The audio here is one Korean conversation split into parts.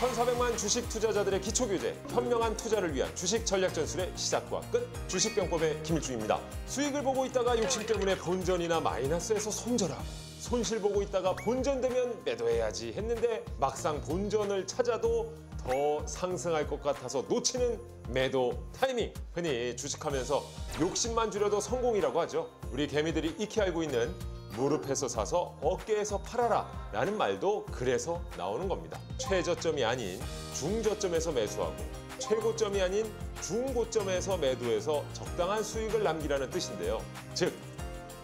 1,400만 주식 투자자들의 기초규제, 현명한 투자를 위한 주식 전략 전술의 시작과 끝, 주식병법의 김일중입니다. 수익을 보고 있다가 욕심 때문에 본전이나 마이너스에서 손절하고, 손실 보고 있다가 본전되면 매도해야지 했는데 막상 본전을 찾아도 더 상승할 것 같아서 놓치는 매도 타이밍. 흔히 주식하면서 욕심만 줄여도 성공이라고 하죠. 우리 개미들이 익히 알고 있는 무릎에서 사서 어깨에서 팔아라 라는 말도 그래서 나오는 겁니다. 최저점이 아닌 중저점에서 매수하고 최고점이 아닌 중고점에서 매도해서 적당한 수익을 남기라는 뜻인데요. 즉,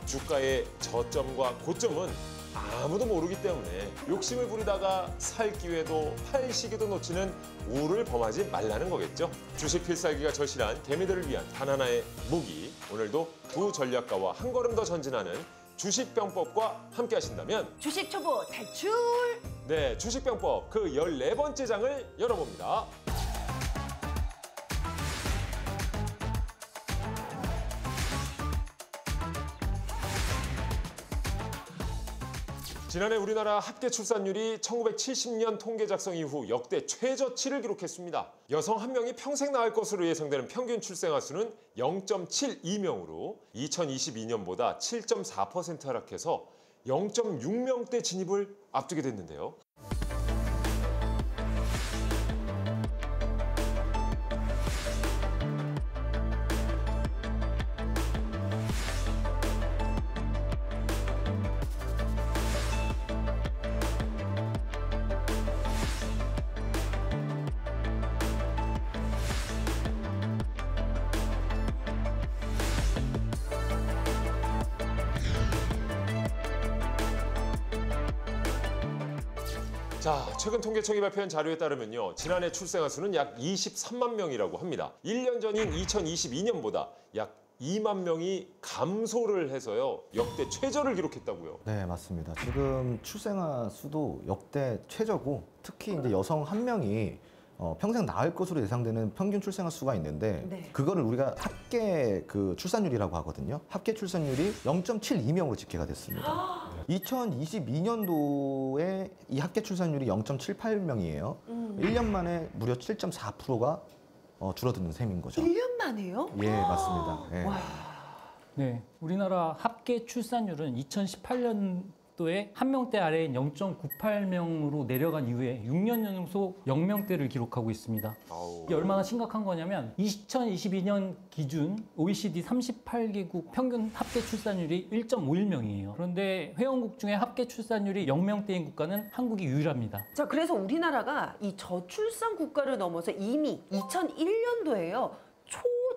주가의 저점과 고점은 아무도 모르기 때문에 욕심을 부리다가 살 기회도 팔 시기도 놓치는 우를 범하지 말라는 거겠죠. 주식 필살기가 절실한 개미들을 위한 하나하나의 무기, 오늘도 두 전략가와 한 걸음 더 전진하는 주식병법과 함께 하신다면 주식 초보 탈출! 네, 주식병법 그 14번째 장을 열어봅니다. 지난해 우리나라 합계 출산율이 1970년 통계 작성 이후 역대 최저치를 기록했습니다. 여성 한 명이 평생 낳을 것으로 예상되는 평균 출생아 수는 0.72명으로 2022년보다 7.4% 하락해서 0.6명대 진입을 앞두게 됐는데요. 자, 최근 통계청이 발표한 자료에 따르면요. 지난해 출생아 수는 약 23만 명이라고 합니다. 1년 전인 2022년보다 약 2만 명이 감소를 해서요. 역대 최저를 기록했다고요. 네, 맞습니다. 지금 출생아 수도 역대 최저고, 특히 이제 여성 한 명이 평생 낳을 것으로 예상되는 평균 출생아 수가 있는데, 네. 그거를 우리가 합계 출산율이라고 하거든요. 합계 출산율이 0.72명으로 집계가 됐습니다. 2022년도에 이 합계 출산율이 0.78명이에요. 1년 만에 무려 7.4%가 줄어드는 셈인 거죠. 1년 만에요? 예, 맞습니다. 예. 와. 네, 우리나라 합계 출산율은 2018년도에 한 명대 아래인 0.98명으로 내려간 이후에 6년 연속 0명대를 기록하고 있습니다. 이게 얼마나 심각한 거냐면 2022년 기준 OECD 38개국 평균 합계 출산율이 1.51명이에요. 그런데 회원국 중에 합계 출산율이 0명대인 국가는 한국이 유일합니다. 자, 그래서 우리나라가 이 저출산 국가를 넘어서 이미 2001년도에요.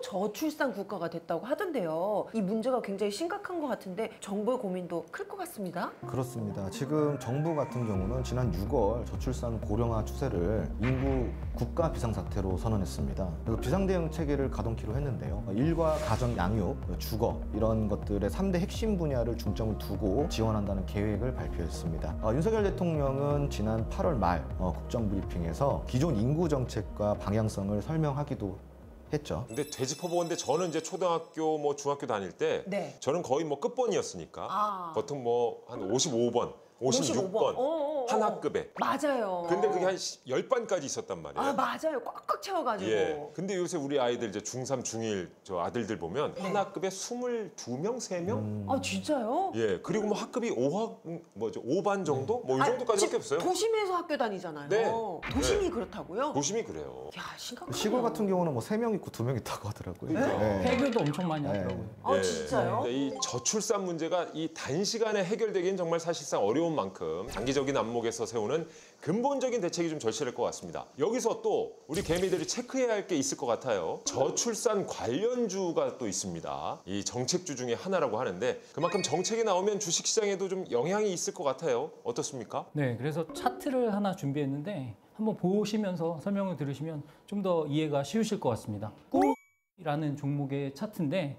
초저출산 국가가 됐다고 하던데요. 이 문제가 굉장히 심각한 것 같은데 정부의 고민도 클 것 같습니다. 그렇습니다. 지금 정부 같은 경우는 지난 6월 저출산 고령화 추세를 인구 국가 비상사태로 선언했습니다. 그래서 비상대응 체계를 가동키로 했는데요. 일과 가정 양육, 주거 이런 것들의 3대 핵심 분야를 중점을 두고 지원한다는 계획을 발표했습니다. 윤석열 대통령은 지난 8월 말 국정브리핑에서 기존 인구 정책과 방향성을 설명하기도 했죠. 근데 되짚어보건데 저는 이제 초등학교 뭐 중학교 다닐 때 네. 저는 거의 뭐 끝번이었으니까 보통 뭐 한 55번, 56번 한 학급에. 맞아요. 근데 그게 한 10반까지 있었단 말이에요. 아, 맞아요. 꽉꽉 채워가지고. 예. 근데 요새 우리 아이들 이제 중3, 중1 저 아들들 보면 한 학급에 22명, 3명? 아, 진짜요? 예. 그리고 뭐 학급이 5반 정도? 뭐 이 정도까지밖에 없어요. 도심에서 학교 다니잖아요. 네. 도심이 네. 그렇다고요? 도심이 그래요. 야, 심각하네요. 시골 같은 경우는 뭐 3명 있고 2명 있다고 하더라고요. 해결도 엄청 많이 하더라고요. 아, 진짜요? 근데 이 저출산 문제가 이 단시간에 해결되기는 정말 사실상 어려운 만큼 장기적인 안목에서 세우는 근본적인 대책이 좀 절실할 것 같습니다. 여기서 또 우리 개미들이 체크해야 할 게 있을 것 같아요. 저출산 관련주가 또 있습니다. 이 정책주 중에 하나라고 하는데 그만큼 정책이 나오면 주식시장에도 좀 영향이 있을 것 같아요. 어떻습니까? 네, 그래서 차트를 하나 준비했는데 한번 보시면서 설명을 들으시면 좀 더 이해가 쉬우실 것 같습니다. 꿀이라는 종목의 차트인데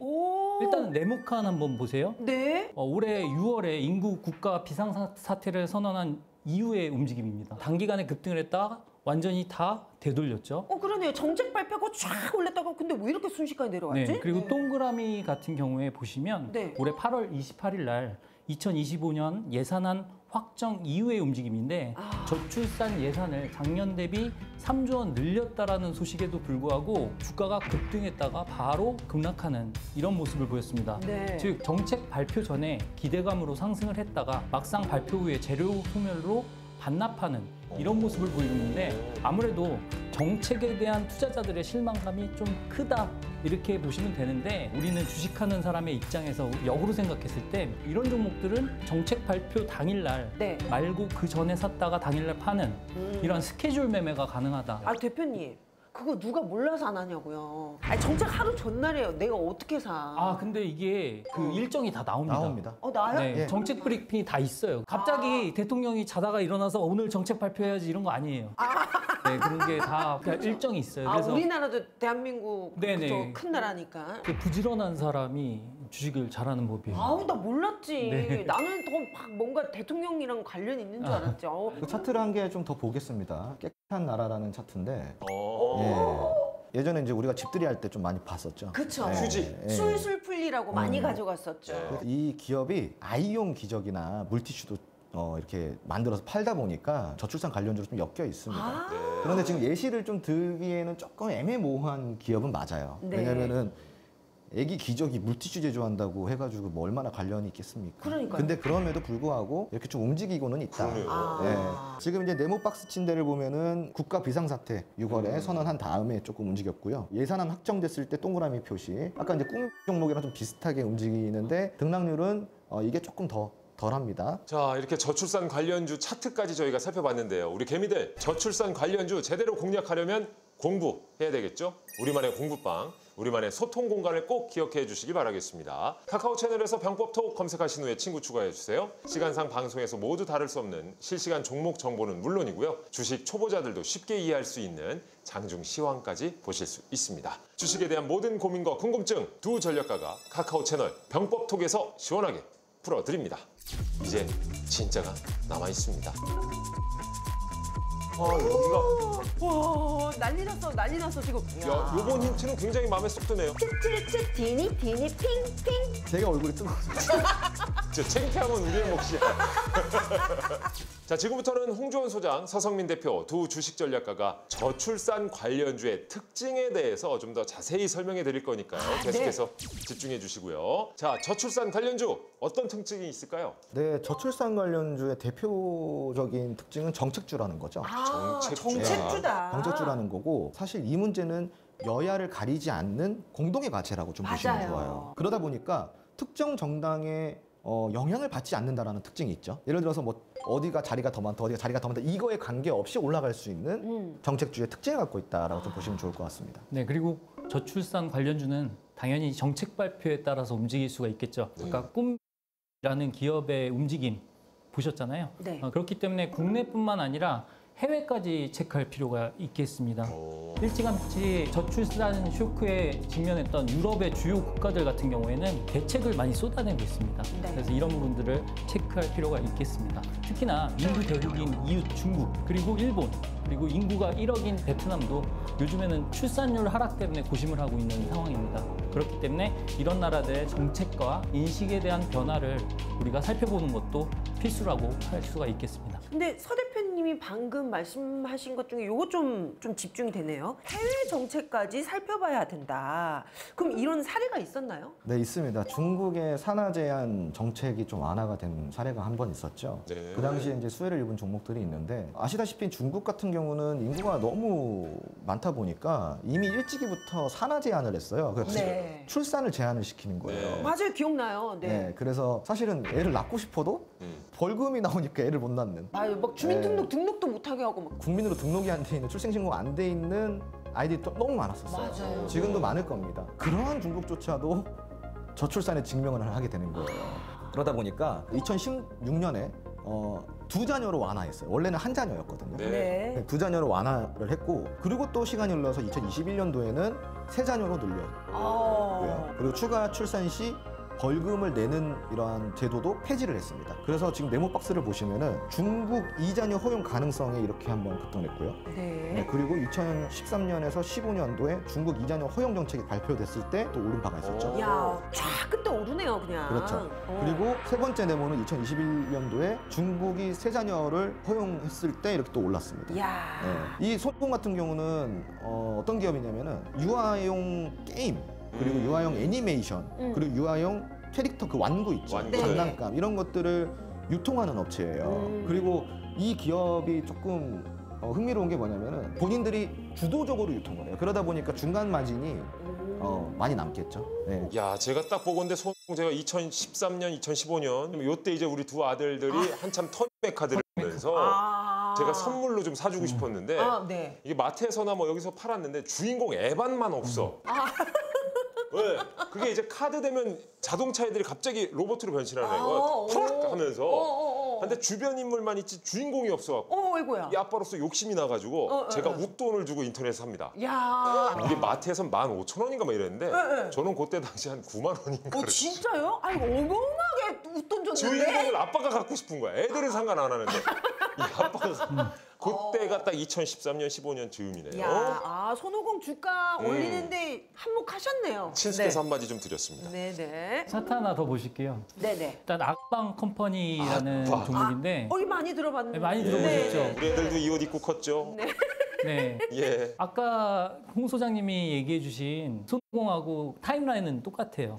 일단 네모칸 한번 보세요. 네. 올해 6월에 인구 국가 비상사태를 선언한 이후의 움직임입니다. 단기간에 급등을 했다가 완전히 다 되돌렸죠. 그러네요. 정책 발표가 쫙 올렸다가 근데 왜 이렇게 순식간에 내려왔지? 네, 그리고 동그라미 같은 경우에 보시면 네. 올해 8월 28일 날 2025년 예산안 확정 이후의 움직임인데 저출산 예산을 작년 대비 3조 원 늘렸다라는 소식에도 불구하고 주가가 급등했다가 바로 급락하는 이런 모습을 보였습니다. 네. 즉 정책 발표 전에 기대감으로 상승을 했다가 막상 발표 후에 재료 소멸로 반납하는 이런 모습을 보이는데 아무래도 정책에 대한 투자자들의 실망감이 좀 크다 이렇게 보시면 되는데 우리는 주식하는 사람의 입장에서 역으로 생각했을 때 이런 종목들은 정책 발표 당일날 네. 말고 그 전에 샀다가 당일날 파는 이런 스케줄 매매가 가능하다. 아 대표님 그거 누가 몰라서 안 하냐고요. 아니 정책 하루 전날이에요. 내가 어떻게 사? 아 근데 이게 그 일정이 다 나옵니다. 나옵니다. 나요? 네, 예. 정책 브리핑이 다 있어요. 갑자기 대통령이 자다가 일어나서 오늘 정책 발표해야지 이런 거 아니에요. 네, 그런 게 다 일정이 있어요. 아 그래서 우리나라도 대한민국 네네. 그죠? 큰 나라니까. 그 부지런한 사람이 주식을 잘하는 법이에요. 아우 나 몰랐지. 네. 나는 더 막 뭔가 대통령이랑 관련 있는 줄 알았지. 그 차트를 한 개 좀 더 보겠습니다. 깨끗한 나라라는 차트인데 예전에 이제 우리가 집들이 할 때 좀 많이 봤었죠. 그쵸. 예, 휴지. 예. 술술 풀리라고 많이 가져갔었죠. 네. 이 기업이 아이용 기적이나 물티슈도 이렇게 만들어서 팔다 보니까 저출산 관련주로 좀 엮여 있습니다. 아, 그런데 지금 예시를 좀 들기에는 조금 애매모호한 기업은 맞아요. 네. 왜냐면은 애기 기저귀 물티슈 제조한다고 해가지고 뭐 얼마나 관련이 있겠습니까? 그러니까요. 근데 그럼에도 불구하고 이렇게 좀 움직이고는 있다. 그러네요. 아. 지금 이제 네모박스 침대를 보면은 국가 비상사태 6월에 선언한 다음에 조금 움직였고요. 예산안 확정됐을 때 동그라미 표시. 아까 이제 꿈 종목이랑 좀 비슷하게 움직이는데 등락률은 이게 조금 더 덜합니다. 자, 이렇게 저출산 관련주 차트까지 저희가 살펴봤는데요. 우리 개미들 저출산 관련주 제대로 공략하려면 공부해야 되겠죠? 우리만의 공부방, 우리만의 소통 공간을 꼭 기억해 주시기 바라겠습니다. 카카오 채널에서 병법톡 검색하신 후에 친구 추가해 주세요. 시간상 방송에서 모두 다룰 수 없는 실시간 종목 정보는 물론이고요. 주식 초보자들도 쉽게 이해할 수 있는 장중 시황까지 보실 수 있습니다. 주식에 대한 모든 고민과 궁금증 두 전략가가 카카오 채널 병법톡에서 시원하게 풀어드립니다. 이제 진짜가 남아 있습니다. 여기가 와 난리 났어 지금. 야, 요번 힌트는 굉장히 마음에 쏙 드네요. 츠츠츠 디니 핑핑. 제가 얼굴이 뜨거워서. 저 창피하면 우리의 몫이야. 자, 지금부터는 홍주원 소장, 서성민 대표 두 주식 전략가가 저출산 관련주의 특징에 대해서 좀 더 자세히 설명해 드릴 거니까요. 계속해서 집중해 주시고요. 자, 저출산 관련주 어떤 특징이 있을까요? 네, 저출산 관련주의 대표적인 특징은 정책주라는 거죠. 정책주다. 정책주라는 거고 사실 이 문제는 여야를 가리지 않는 공동의 가치라고 좀 보시면 맞아요. 좋아요. 그러다 보니까 특정 정당의 영향을 받지 않는다라는 특징이 있죠. 예를 들어서 뭐 어디가 자리가 더 많다, 어디가 자리가 더 많다 이거에 관계없이 올라갈 수 있는 정책주의 특징을 갖고 있다라고 좀 보시면 좋을 것 같습니다. 네, 그리고 저출산 관련주는 당연히 정책 발표에 따라서 움직일 수가 있겠죠. 아까 꿈이라는 기업의 움직임 보셨잖아요. 네. 그렇기 때문에 국내뿐만 아니라 해외까지 체크할 필요가 있겠습니다. 일찌감치 저출산 쇼크에 직면했던 유럽의 주요 국가들 같은 경우에는 대책을 많이 쏟아내고 있습니다. 네. 그래서 이런 부분들을 체크할 필요가 있겠습니다. 특히나 인구 대국인 이웃 중국, 그리고 일본, 그리고 인구가 1억인 베트남도 요즘에는 출산율 하락 때문에 고심을 하고 있는 상황입니다. 그렇기 때문에 이런 나라들의 정책과 인식에 대한 변화를 우리가 살펴보는 것도 필수라고 할 수가 있겠습니다. 근데 서 대표님이 방금 말씀하신 것 중에 요거 좀 집중이 되네요. 해외 정책까지 살펴봐야 된다. 그럼 이런 사례가 있었나요? 네, 있습니다. 중국의 산하 제한 정책이 좀 완화가 된 사례가 한 번 있었죠. 네. 그 당시에 이제 수혜를 입은 종목들이 있는데 아시다시피 중국 같은 경우는 인구가 너무 많다 보니까 이미 일찍이부터 산하 제한을 했어요. 그래서 네. 출산을 제한을 시키는 거예요. 네. 맞아요, 기억나요. 네. 네, 그래서 사실은 애를 낳고 싶어도 벌금이 나오니까 애를 못 낳는. 아유, 막 등록도 못하게 하고 막. 국민으로 등록이 안 돼 있는 출생신고가 안 돼 있는 아이들이 또 너무 많았었어요. 맞아요. 지금도 많을 겁니다. 그러한 중국조차도 저출산에 직면을 하게 되는 거예요. 그러다 보니까 2016년에 두 자녀로 완화했어요. 원래는 한 자녀였거든요. 네. 네. 두 자녀로 완화를 했고 그리고 또 시간이 흘러서 2021년도에는 세 자녀로 늘렸고요. 아. 그리고 추가 출산 시 벌금을 내는 이러한 제도도 폐지를 했습니다. 그래서 지금 네모 박스를 보시면은 중국 이자녀 허용 가능성에 이렇게 한번 급등했고요. 네. 그리고 2013년에서 15년도에 중국 이자녀 허용 정책이 발표됐을 때 또 오른 바가 있었죠. 야, 쫙 끝에 오르네요, 그냥. 그렇죠. 그리고 세 번째 네모는 2021년도에 중국이 세자녀를 허용했을 때 이렇게 또 올랐습니다. 야. 이 손공 같은 경우는 어떤 기업이냐면은 유아용 게임 그리고 유아용 애니메이션 그리고 유아용 캐릭터 그 완구 있죠. 완구. 장난감 이런 것들을 유통하는 업체예요. 그리고 이 기업이 조금 흥미로운 게 뭐냐면은 본인들이 주도적으로 유통을 해요. 그러다 보니까 중간 마진이 많이 남겠죠. 네. 야, 제가 딱 보건데 제가 2013년, 2015년 요때 이제 우리 두 아들들이 한참 터닝맥 카드를 보면서 제가 선물로 좀 사주고 싶었는데 네. 이게 마트에서나 뭐 여기서 팔았는데 주인공 에반만 없어. 왜? 그게 이제 카드 되면 자동차 애들이 갑자기 로봇으로 변신하는 거예요. 팍 하면서. 근데 주변 인물만 있지 주인공이 없어갖고 이거야. 이 아빠로서 욕심이 나가지고 제가 웃돈을 주고 인터넷 삽니다. 야. 이게 마트에선 15,000원인가 막 이랬는데 저는 그때 당시 한 9만 원인가 진짜요? 아니, 어마어마하게 웃돈 줬는데. 주인공을 아빠가 갖고 싶은 거야. 애들은 상관 안 하는데 이 아빠가 그때가 딱 2013년, 15년 즈음이네요. 야, 손오공 주가 올리는데 한몫하셨네요. 친숙해서 한마디 좀 드렸습니다. 네네. 차트 하나 더 보실게요. 네네. 일단 악방 컴퍼니라는 악방. 종목인데 이거 많이 들어봤는데. 네, 많이 들어보셨죠? 우리 애들도 이 옷 입고 컸죠. 네. 예. 아까 홍 소장님이 얘기해 주신 손공하고 타임라인은 똑같아요.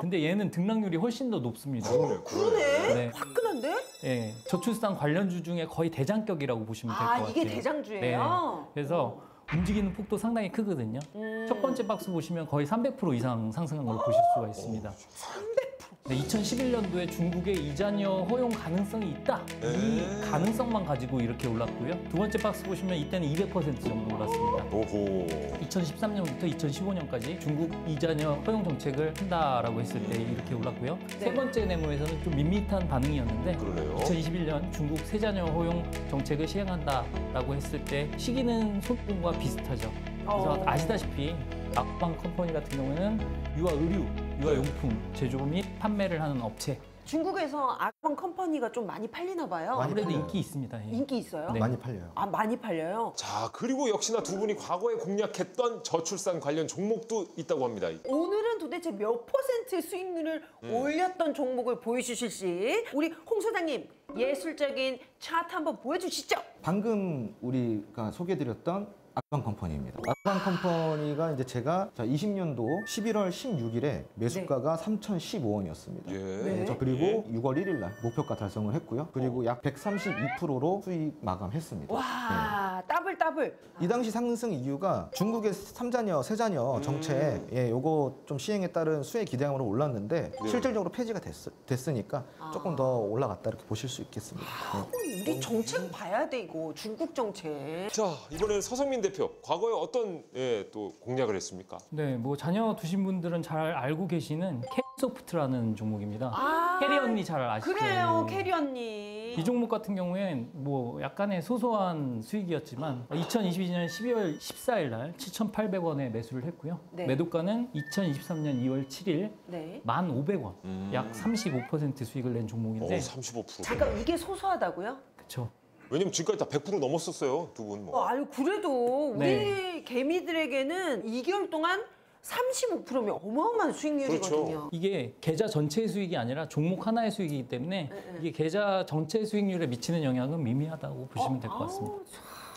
근데 얘는 등락률이 훨씬 더 높습니다. 그러네. 네. 화끈한데? 네. 저출산 관련주 중에 거의 대장격이라고 보시면 될 것 같아요. 이게 대장주예요? 네. 그래서 움직이는 폭도 상당히 크거든요. 첫 번째 박스 보시면 거의 300% 이상 상승한 걸 보실 수가 있습니다. 300%. 네, 2011년도에 중국의 이자녀 허용 가능성이 있다. 이 가능성만 가지고 이렇게 올랐고요. 두 번째 박스 보시면 이때는 200% 정도 올랐습니다. 오호. 2013년부터 2015년까지 중국 이자녀 허용 정책을 한다라고 했을 때 이렇게 올랐고요. 세 번째 네모에서는 좀 밋밋한 반응이었는데 그러네요. 2021년 중국 세자녀 허용 정책을 시행한다라고 했을 때 시기는 손공과 비슷하죠. 그래서 아시다시피 악방 컴퍼니 같은 경우에는 유아 의류, 유아 용품 제조 및 판매를 하는 업체. 중국에서 악방 컴퍼니가 좀 많이 팔리나 봐요. 많이 아무래도 팔려요. 인기 있습니다. 예. 인기 있어요? 네. 많이 팔려요. 많이 팔려요? 자, 그리고 역시나 두 분이 과거에 공략했던 저출산 관련 종목도 있다고 합니다. 오늘은 도대체 몇 퍼센트 수익률을 올렸던 종목을 보여주실지 우리 홍 소장님 예술적인 차트 한번 보여주시죠. 방금 우리가 소개해드렸던 악방 컴퍼니입니다. 악방 컴퍼니가 이제 제가 20년도 11월 16일에 매수가가 3,015원이었습니다. 예. 그리고 6월 1일 날 목표가 달성을 했고요. 그리고 약 132%로 수익 마감했습니다. 와, 더블. 이 당시 상승 이유가 중국의 삼자녀, 세자녀 정책, 요거 좀 시행에 따른 수혜 기대감으로 올랐는데 실질적으로 폐지가 됐으니까 조금 더 올라갔다 이렇게 보실 수 있겠습니다. 네. 우리 정책 봐야 돼 이거 중국 정책. 자, 이번에는 서성민 대표, 과거에 어떤 또 공략을 했습니까? 네, 뭐 자녀 두신 분들은 잘 알고 계시는 캐리소프트라는 종목입니다. 캐리 언니 잘 아시죠? 그래요, 캐리 언니. 이 종목 같은 경우엔 뭐 약간의 소소한 수익이었지만 2022년 12월 14일 날 7,800원에 매수를 했고요. 네. 매도가는 2023년 2월 7일 네. 1,500원, 약 35% 수익을 낸 종목인데 35%. 잠깐 이게 소소하다고요? 그렇죠. 왜냐면 지금까지 다 100% 넘었었어요, 두 분. 뭐. 아유 그래도 우리 네. 개미들에게는 2개월 동안 35%면 어마어마한 수익률이거든요. 그렇죠. 이게 계좌 전체의 수익이 아니라 종목 하나의 수익이기 때문에 이게 계좌 전체 수익률에 미치는 영향은 미미하다고 보시면 될 것 같습니다.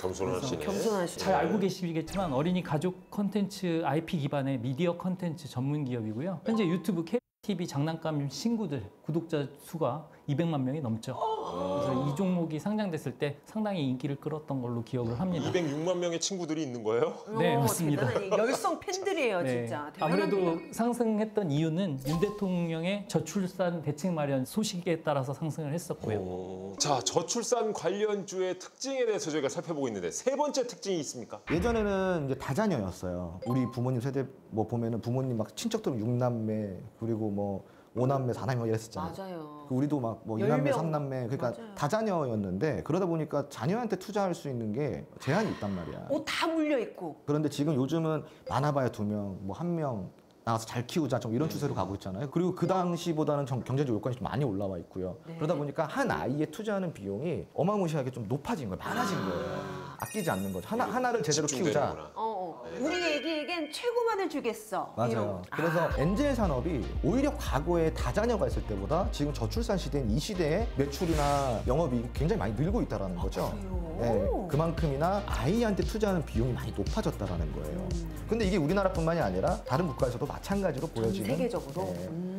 겸손하시네. 겸손하시네. 잘 알고 계시겠지만 어린이 가족 컨텐츠 IP 기반의 미디어 컨텐츠 전문 기업이고요. 현재 유튜브 TV 장난감 신구들 구독자 수가 200만 명이 넘죠. 그래서 이 종목이 상장됐을 때 상당히 인기를 끌었던 걸로 기억을 합니다. 206만 명의 친구들이 있는 거예요? 네, 맞습니다. 대단하네. 열성 팬들이에요, 네. 진짜. 아무래도 대단합니다. 상승했던 이유는 윤 대통령의 저출산 대책 마련 소식에 따라서 상승을 했었고요. 자, 저출산 관련주의 특징에 대해서 저희가 살펴보고 있는데 세 번째 특징이 있습니까? 예전에는 이제 다자녀였어요. 우리 부모님 세대 뭐 보면은 부모님 막 친척들 6남매 그리고 뭐 5남매, 4남매 이랬었잖아요. 맞아요. 우리도 막 뭐 10명. 2남매, 3남매 그러니까 맞아요. 다자녀였는데 그러다 보니까 자녀한테 투자할 수 있는 게 제한이 있단 말이야. 옷 다 물려 있고. 그런데 지금 요즘은 많아봐야 2명, 뭐 1명 나와서 잘 키우자 좀 이런 추세로 가고 있잖아요. 그리고 그 당시보다는 경제적 요건이 좀 많이 올라와 있고요. 네. 그러다 보니까 한 아이에 투자하는 비용이 어마무시하게 좀 높아진 거예요. 많아진 거예요. 아끼지 않는 거죠. 하나를 제대로 키우자. 집중되는구나. 우리 애기에겐 최고만을 주겠어. 맞아요. 이런. 그래서 엔젤 산업이 오히려 과거에 다자녀가 있을 때보다 지금 저출산 시대인 이 시대에 매출이나 영업이 굉장히 많이 늘고 있다는 거죠. 그래요? 네, 그만큼이나 아이한테 투자하는 비용이 많이 높아졌다는 거예요. 근데 이게 우리나라뿐만이 아니라 다른 국가에서도 마찬가지로 보여지는 세계적으로?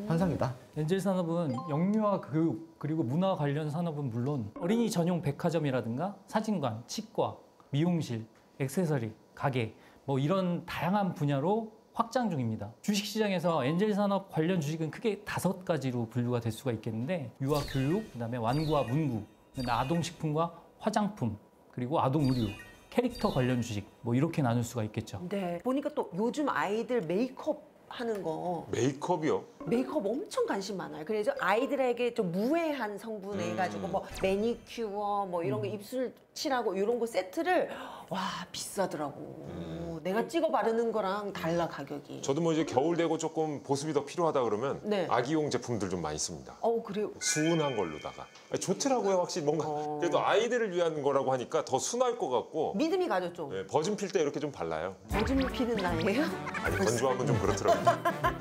현상이다. 엔젤 산업은 영유아 교육 그리고 문화 관련 산업은 물론 어린이 전용 백화점이라든가 사진관, 치과, 미용실, 액세서리, 가게 뭐 이런 다양한 분야로 확장 중입니다. 주식시장에서 엔젤 산업 관련 주식은 크게 5가지로 분류가 될 수가 있겠는데 유아 교육, 그다음에 완구와 문구, 그다음에 아동식품과 화장품, 그리고 아동 의류, 캐릭터 관련 주식 뭐 이렇게 나눌 수가 있겠죠. 네. 보니까 또 요즘 아이들 메이크업 하는 거 메이크업이요? 메이크업 엄청 관심 많아요. 그래서 아이들에게 좀 무해한 성분 해가지고 뭐 매니큐어 뭐 이런 거 입술 칠하고 이런 거 세트를 와 비싸더라고. 내가 찍어 바르는 거랑 달라 가격이. 저도 뭐 이제 겨울 되고 조금 보습이 더 필요하다 그러면 네. 아기용 제품들 좀 많이 씁니다. 그래요. 수은한 걸로다가 좋더라고요. 확실히 뭔가 그래도 아이들을 위한 거라고 하니까 더 순할 것 같고 믿음이 가죠 좀. 네, 버진 필 때 이렇게 좀 발라요. 요즘 피는 나이에요? 아니 건조하면 좀 그렇더라고요.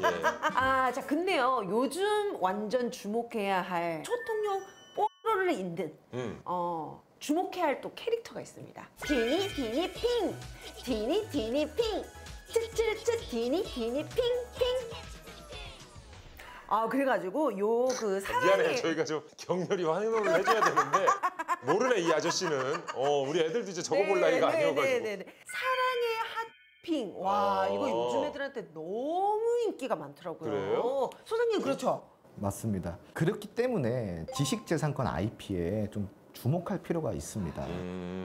예. 자 근데요 요즘 완전 주목해야 할 초통령 뽀로를 있는 주목해야 할 또 캐릭터가 있습니다. 디니 디니 핑, 디니 디니 핑, 츠츠츠 디니 디니 핑 핑. 그래가지고 요 그 미안해요. 사랑의 저희가 좀 격렬히 환호를 해줘야 되는데 모르네 이 아저씨는. 우리 애들도 이제 적어볼 나이가 아니어가지고. 사랑의 핫핑. 와 이거 요즘 애들한테 너무 인기가 많더라고요. 그래요? 소장님 그렇죠? 맞습니다. 그렇기 때문에 지식재산권 IP에 좀 주목할 필요가 있습니다.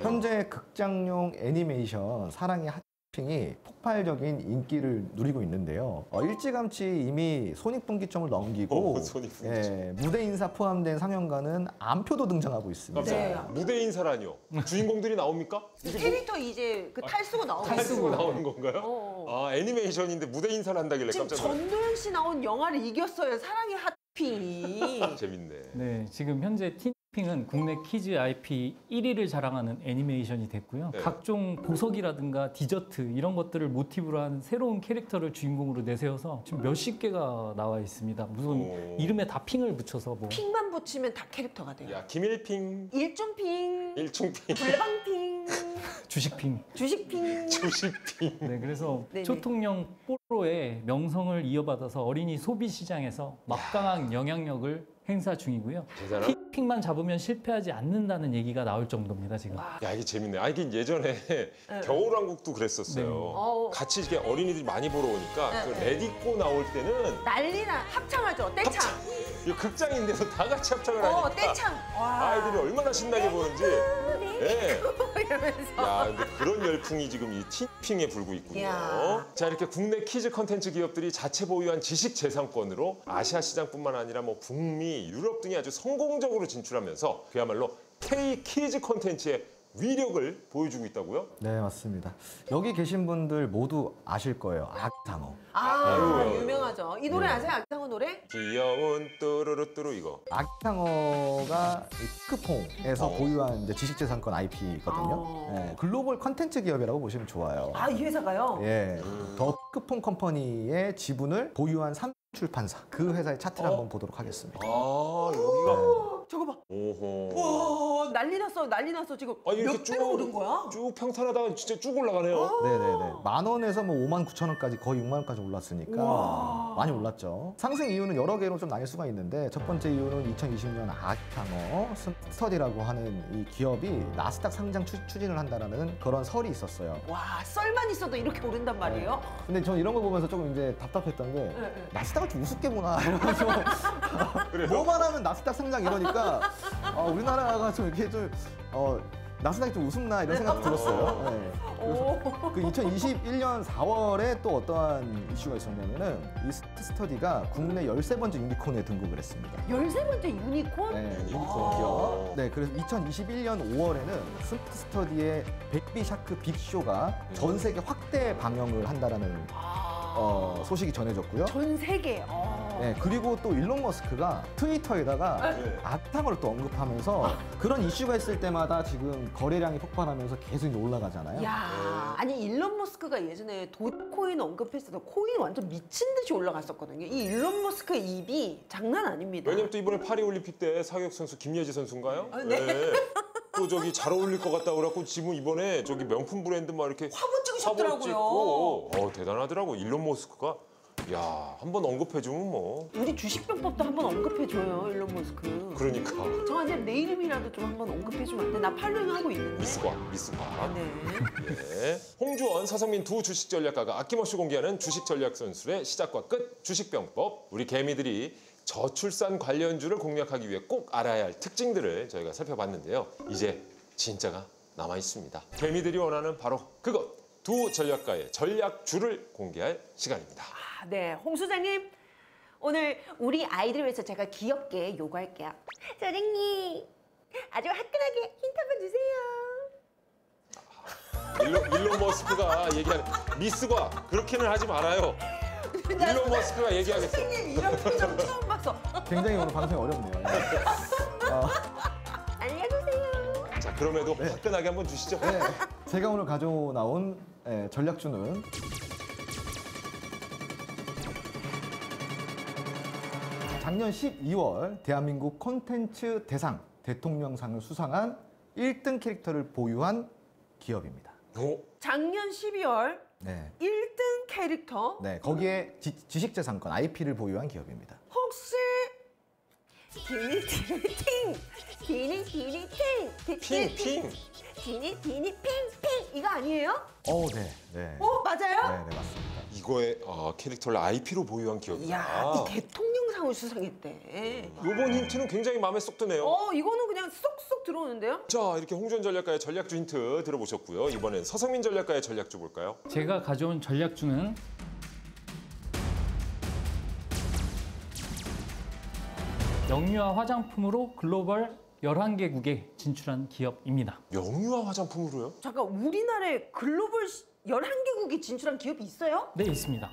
현재 극장용 애니메이션 사랑의 핫핑이 폭발적인 인기를 누리고 있는데요. 일찌감치 이미 손익분기점을 넘기고 손익분기점. 무대 인사 포함된 상영관은 암표도 등장하고 있습니다. 깜짝이야. 무대 인사라뇨? 주인공들이 나옵니까? 이게 캐릭터 이제 그 탈수고 나오는 탈수고 나오는 건가요? 애니메이션인데 무대 인사를 한다길래 지금 깜짝 놀랐어요. 전도연 씨 나온 영화를 이겼어요. 사랑의 핫핑이. 재밌네. 네, 지금 현재 티니핑은 국내 키즈 IP 1위를 자랑하는 애니메이션이 됐고요. 네. 각종 보석이라든가 디저트 이런 것들을 모티브로 한 새로운 캐릭터를 주인공으로 내세워서 지금 몇십 개가 나와 있습니다. 무슨 이름에 다 핑을 붙여서 뭐 핑만 붙이면 다 캐릭터가 돼요. 야 김일핑, 일중핑, 일중핑, 불방핑, 주식핑. 주식핑. 주식핑. 네, 그래서 네네. 초통령 뽀로의 명성을 이어받아서 어린이 소비 시장에서 막강한 영향력을 행사 중이고요. 대단한. 티니핑만 잡으면 실패하지 않는다는 얘기가 나올 정도입니다, 지금. 야 이게 재밌네. 이게 예전에 겨울왕국도 그랬었어요. 같이 이렇게 어린이들이 많이 보러 오니까 그 레디꼬 나올 때는 난리나 합창하죠. 떼창. 이 극장인데도 다 같이 합창을 하니까 떼창. 와. 아이들이 얼마나 신나게 보는지. 예. 이러면서. 야, 근데 그런 열풍이 지금 이 티니핑에 불고 있군요. 야. 자, 이렇게 국내 키즈 컨텐츠 기업들이 자체 보유한 지식 재산권으로 아시아 시장뿐만 아니라 뭐 북미, 유럽 등에 아주 성공적으로 진출하면서 그야말로 K 키즈 컨텐츠의 위력을 보여주고 있다고요? 네, 맞습니다. 여기 계신 분들 모두 아실 거예요. 악상어. 유명하죠. 이 노래 아세요? 악상어 노래? 귀여운 뚜루루뚜루 이거. 악상어가 피크퐁에서 보유한 이제 지식재산권 IP거든요. 예, 글로벌 컨텐츠 기업이라고 보시면 좋아요. 이 회사가요? 예, 더 피크퐁 컴퍼니의 지분을 보유한 3출판사 그 회사의 차트를 한번 보도록 하겠습니다. 여기가. 저거 봐. 오호. 와, 난리 났어 지금. 이렇게 몇 배로 오른 거야? 쭉 평탄하다가 진짜 쭉 올라가네요. 네네네. 10,000원에서 뭐 59,000원까지 거의 6만원까지 올랐으니까 많이 올랐죠. 상승 이유는 여러 개로 좀 나뉠 수가 있는데 첫 번째 이유는 2020년 악상어 스터디라고 하는 이 기업이 나스닥 상장 추진을 한다라는 그런 설이 있었어요. 와, 썰만 있어도 이렇게 오른단 말이에요? 근데 전 이런 거 보면서 조금 이제 답답했던 게 나스닥을 좀 우습게 보나 이러면서 뭐만 하면 나스닥 상장 이러니까 우리나라가 좀 이렇게 좀 나스닥이 좀 우습나 이런 생각이 들었어요. 네. 그래서 그 2021년 4월에 또 어떠한 이슈가 있었냐면은 이 스터디가 국내 13번째 유니콘에 등극을 했습니다. 13번째 유니콘? 네, 유니콘 기업. 네, 그래서 2021년 5월에는 스터디의 백비 샤크 빅쇼가 전 세계 확대 방영을 한다라는 소식이 전해졌고요. 전 세계. 네, 그리고 또 일론 머스크가 트위터에다가 네. 악탕을 또 언급하면서 그런 이슈가 있을 때마다 지금 거래량이 폭발하면서 계속 이제 올라가잖아요. 야, 아니 일론 머스크가 예전에 도코인 언급했을 때 코인 완전 미친 듯이 올라갔었거든요. 이 일론 머스크의 입이 장난 아닙니다. 왜냐면 또 이번에 파리 올림픽 때 사격 선수 김예지 선수인가요? 네. 또 저기 잘 어울릴 것 같다 그래갖고 지금 이번에 저기 명품 브랜드 막 이렇게 화보 찍으셨더라고요. 찍고 대단하더라고 일론 머스크가. 야, 한번 언급해주면 뭐. 우리 주식병법도 한번 언급해줘요, 일론 머스크. 그러니까 정한쌤 내 이름이라도 좀 한번 언급해주면 안 돼? 나 팔로잉 하고 있는데. 미스과. 네. 네. 홍주원, 서성민 두 주식 전략가가 아낌없이 공개하는 주식 전략 선술의 시작과 끝 주식병법. 우리 개미들이 저출산 관련주를 공략하기 위해 꼭 알아야 할 특징들을 저희가 살펴봤는데요. 이제 진짜가 남아 있습니다. 개미들이 원하는 바로 그것. 두 전략가의 전략주를 공개할 시간입니다. 아, 네, 홍 소장님. 오늘 우리 아이들을 위해서 제가 귀엽게 요구할게요. 소장님, 아주 화끈하게 힌트 한번 주세요. 일론 머스크가 얘기하는 미스과 그렇게는 하지 말아요. 일론 머스크가 얘기하겠어. 선생님 이런 표정 처음 봤어. 굉장히 오늘 방송이 어렵네요. 알려주세요. 자, 그럼에도 화끈하게 한번 주시죠. 네, 제가 오늘 가져나온 전략주는 작년 12월 대한민국 콘텐츠 대상 대통령상을 수상한 1등 캐릭터를 보유한 기업입니다. 작년 12월 네, 1등 캐릭터 네, 거기에 지식재산권 IP를 보유한 기업입니다. 혹시 디니팅 핑. 디니팅핑핑 이거 아니에요? 네, 네. 맞아요? 네, 맞습니다. 이거의 캐릭터를 IP로 보유한 기업이다. 이야, 이 대통령상을 수상했대. 이번 힌트는 굉장히 마음에 쏙 드네요. 이거는 그냥 쏙쏙 들어오는데요? 자, 이렇게 홍준 전략가의 전략주 힌트 들어보셨고요. 이번엔 서성민 전략가의 전략주 볼까요? 제가 가져온 전략주는 영유아 화장품으로 글로벌 11개국에 진출한 기업입니다. 영유아 화장품으로요? 잠깐, 우리나라에 글로벌 11개국이 진출한 기업이 있어요? 네, 있습니다.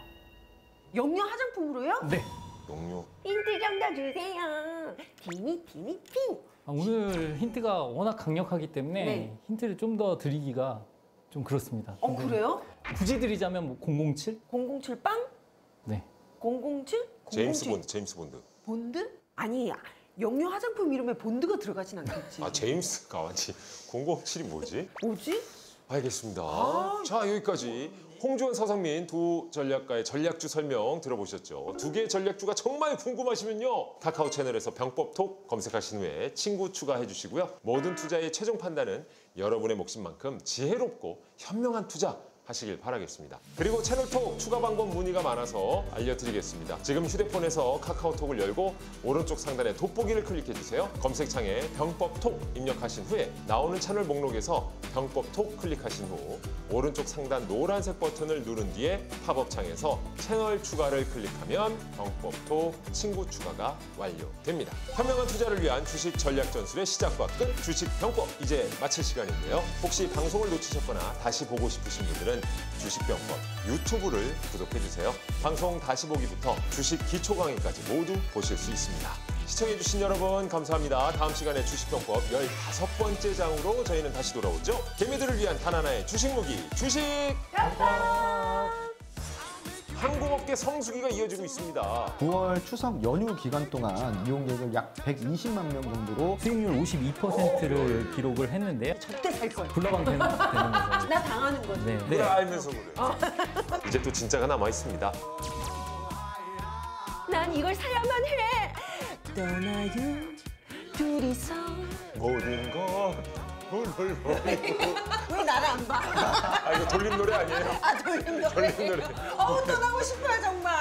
영유 화장품으로요? 네. 영유. 힌트 좀 더 주세요. 디니팅. 오늘 힌트가 워낙 강력하기 때문에 네. 힌트를 좀 더 드리기가 좀 그렇습니다. 근데 그래요? 굳이 드리자면 뭐 007? 007 빵? 네. 007? 제임스 007. 본드, 제임스 본드. 본드? 아니, 영유 화장품 이름에 본드가 들어가진 않겠지. 제임스가 아니지. 007이 뭐지? 뭐지? 알겠습니다. 자, 여기까지 홍주원, 서성민 두 전략가의 전략주 설명 들어보셨죠? 두 개의 전략주가 정말 궁금하시면요. 카카오 채널에서 병법톡 검색하신 후에 친구 추가해 주시고요. 모든 투자의 최종 판단은 여러분의 몫인만큼 지혜롭고 현명한 투자 하시길 바라겠습니다. 그리고 채널톡 추가 방법 문의가 많아서 알려드리겠습니다. 지금 휴대폰에서 카카오톡을 열고 오른쪽 상단에 돋보기를 클릭해주세요. 검색창에 병법톡 입력하신 후에 나오는 채널 목록에서 병법톡 클릭하신 후 오른쪽 상단 노란색 버튼을 누른 뒤에 팝업창에서 채널 추가를 클릭하면 병법톡 친구 추가가 완료됩니다. 현명한 투자를 위한 주식 전략 전술의 시작과 끝 주식 병법 이제 마칠 시간인데요. 혹시 방송을 놓치셨거나 다시 보고 싶으신 분들은 주식병법 유튜브를 구독해주세요. 방송 다시 보기부터 주식 기초 강의까지 모두 보실 수 있습니다. 시청해주신 여러분 감사합니다. 다음 시간에 주식병법 15번째 장으로 저희는 다시 돌아오죠. 개미들을 위한 단 하나의 주식 무기 주식병법. 항공업계 성수기가 이어지고 있습니다. 9월 추석 연휴 기간 동안 이용객을 약 120만 명 정도로 수익률 52%를 기록을 했는데요. 저때 살 걸. 불나방 되는 거죠. 나 당하는 거지. 네. 그래 알면서 그래. 이제 또 진짜가 남아 있습니다. 난 이걸 사야만 해. 떠나요 둘이서. 모든 것 훌훌훌. 왜 나를 안 봐? 이거 돌림 노래 아니에요? 돌림 노래. 돌림 노래. 떠나고 싶어요 정말.